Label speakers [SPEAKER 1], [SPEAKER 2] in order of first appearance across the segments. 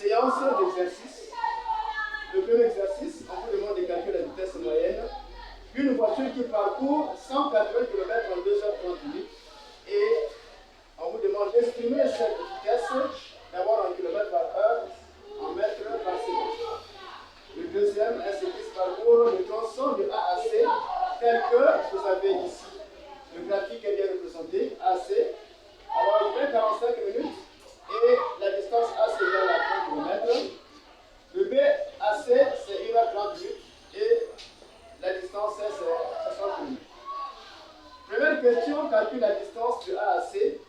[SPEAKER 1] séance d'exercice. Le premier exercice, on vous demande de calculer la vitesse moyenne d'une voiture qui parcourt 180 km en 2h30 minutes. Et on vous demande d'estimer cette vitesse d'abord en km par heure, en mètres par seconde. Le deuxième, un cycliste parcourt le tronçon de A à C, tel que vous avez ici. Le graphique est bien représenté, AC. Alors il met 45 minutes et la distance AC égale à 30 km. Le BAC c'est 1h30 minutes et la distance C c'est 60 km. Première question, calcule la distance de A à C.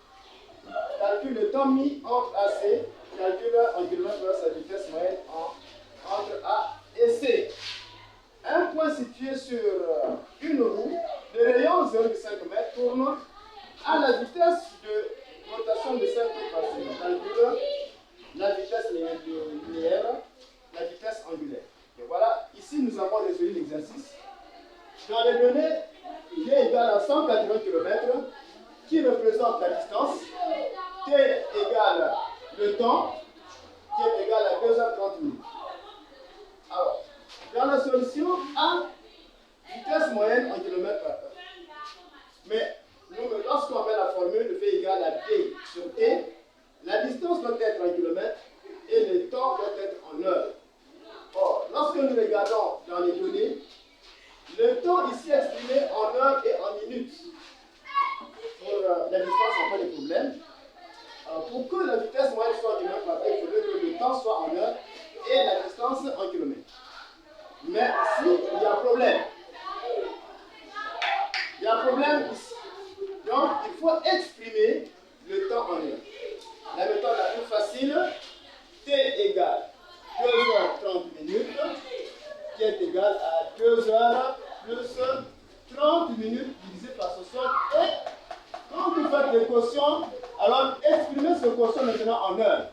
[SPEAKER 1] Calcule le temps mis entre AC, calcule en km/h sa vitesse moyenne entre A et C. Un point situé sur une roue, le rayon 0,5 m tourne à la vitesse de rotation de 5 mètres par seconde. Calcule la vitesse linéaire, la vitesse angulaire. Et voilà, ici nous avons résolu l'exercice. Dans les données, G égale à 180 km, qui représente la distance, T égale le temps, qui est égal à 2h30 minutes. Alors, dans la solution A, vitesse moyenne en km par heure. Mais lorsqu'on met la formule de V égale à D sur T, la distance doit être en kilomètres et le temps doit être en heures. Or, lorsque nous regardons dans les données, le temps ici est exprimé en heures et en minutes. Pour la distance, on n'a pas de problème. Pour que la vitesse moyenne soit en kilomètres par heure, il faudrait que le temps soit en heures et la distance en kilomètres. Mais ici, il y a un problème. Il y a un problème ici. Donc, il faut exprimer le temps en heures. La méthode la plus facile, T égale 2h30 minutes, qui est égal à 2h plus 30 minutes divisé par 60. Et quand vous faites les quotients, alors exprimez ce quotient maintenant en heures.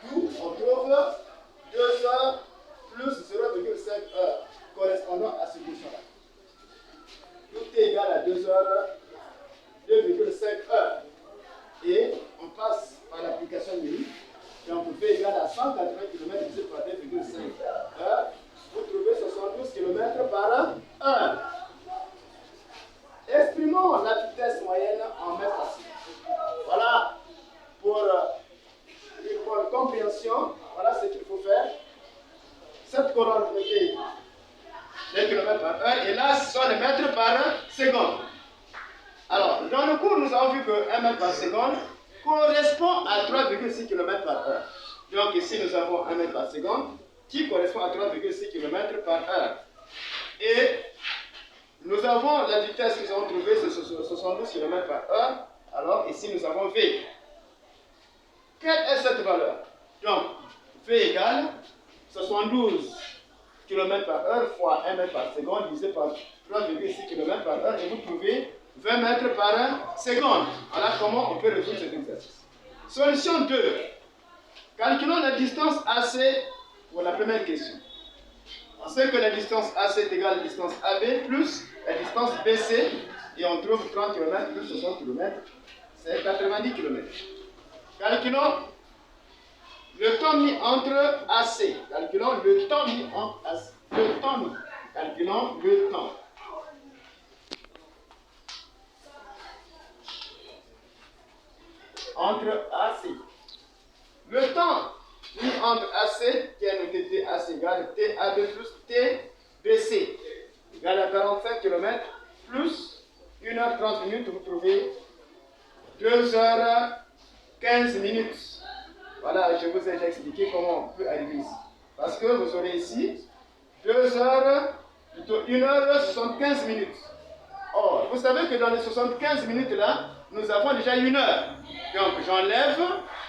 [SPEAKER 1] D'où on trouve 2h plus 0,5 heures, correspondant à ce quotient-là. Tout est égal à 2h, 2,5 heures. Et on passe par l'application numérique. Et on peut faire égal à 180 km divisé par 2,5 heures. Vous trouvez 72 km par heure. Exprimons la vitesse moyenne en mètres par seconde. Voilà pour une bonne compréhension. Voilà ce qu'il faut faire. Cette colonne était des km par heure et là ce sont les mètres par seconde. Alors, dans le cours, nous avons vu que 1 mètre par seconde correspond à 3,6 km par heure. Donc ici, nous avons 1 mètre par seconde qui correspond à 3,6 km par heure. Et nous avons la vitesse que nous avons trouvée, c'est 72 km par heure. Alors ici, nous avons V. Quelle est cette valeur? Donc, V égale 72 km par heure fois 1 mètre par seconde divisé par 3,6 km par heure et vous trouvez 20 mètres par seconde. Voilà comment on peut résoudre cet exercice. Solution 2. Calculons la distance AC pour la première question. On sait que la distance AC est égale à la distance AB plus la distance BC et on trouve 30 km plus 60 km, c'est 90 km. Calculons le temps mis entre AC. Calculons le temps mis entre AC. Le temps mis. Calculons le temps. Entre AC. Le temps mis entre AC, qui est noté TAC égale TAB plus TBC, égale à 45 km plus 1h30 minutes, vous trouvez 2h15 minutes. Voilà, je vous ai déjà expliqué comment on peut arriver ici. Parce que vous aurez ici 2h, plutôt 1h75 minutes. Or, vous savez que dans les 75 minutes là, nous avons déjà 1 heure. Donc, j'enlève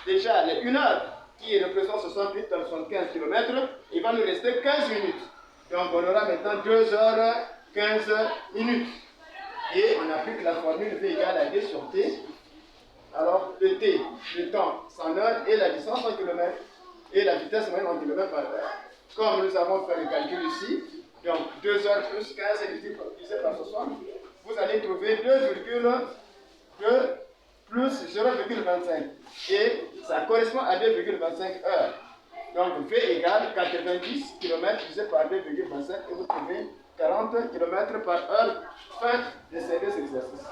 [SPEAKER 1] déjà les 1 heure qui représente 68 dans 75 km. Il va nous rester 15 minutes. Donc, on aura maintenant 2h15 minutes. Et on applique la formule V égale à D sur T. Alors, le T, le temps, c'est en heure et la distance en kilomètres. Et la vitesse moyenne en kilomètres par heure. Comme nous avons fait le calcul ici, donc 2h plus 15 divisé par 60, vous allez trouver 2,2 plus 0,25. Et ça correspond à 2,25 heures. Donc V égale 90 km divisé par 2,25 et vous trouvez 40 km par heure. Fin de ces deux exercices.